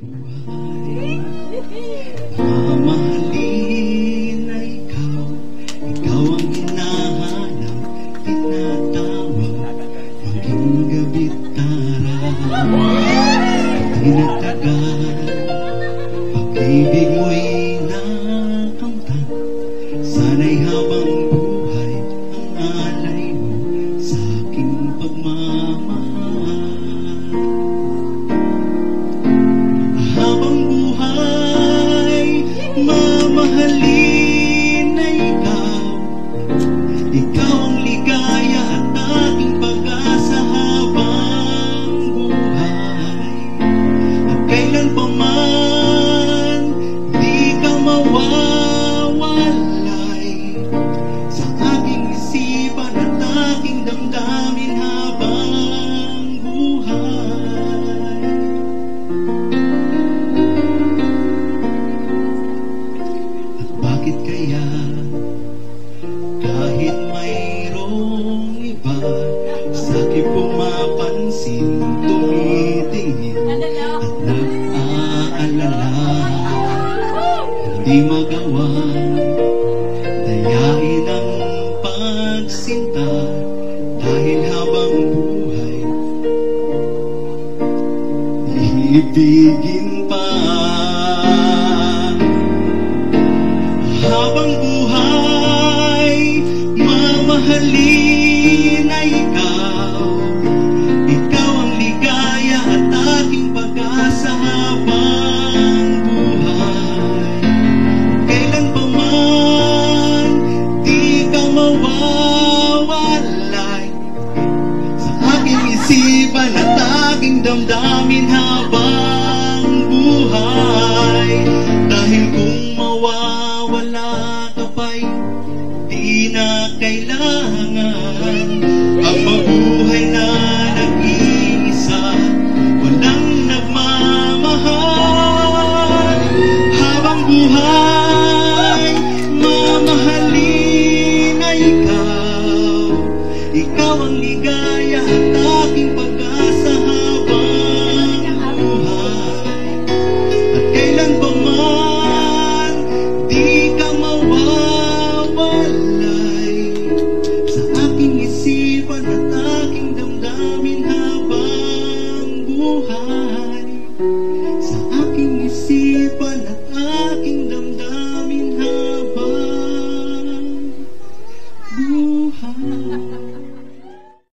buhay. Mamahalin na ikaw, ikaw ang hinahanap, tinatawag, maging gabi't araw. Di nagtagal, pag-ibig mo'y nakamtan, sana'y habang buhay ang alay mo sa aking pagmamahal. Habang buhay, mamahalin na ikaw, ikaw ang ligaya at aking pag-asa habang buhay. At kailan pa man di ka mawawalay sa aking isipan at aking damdamin habang buhay. At bakit kaya kahit mayroong iba sa'kin pumapansin, tumitingin at nag-aalala, hindi magawa dayain ang pagsinta dahil habang buhay ibigin pa. Habang buhay, mamahalin na ikaw, ikaw ang ligaya at aking pag-asa habang buhay. Kailan pa man di ka mawawalay sa aking isipan at aking damdamin habang buhay. Dahil kung mawawala ka pa'y di na kailangan ang mabuhay na nag-iisa, walang nagmamahal. Habang buhay, mamahalin na ikaw, ikaw ang ligaya at aking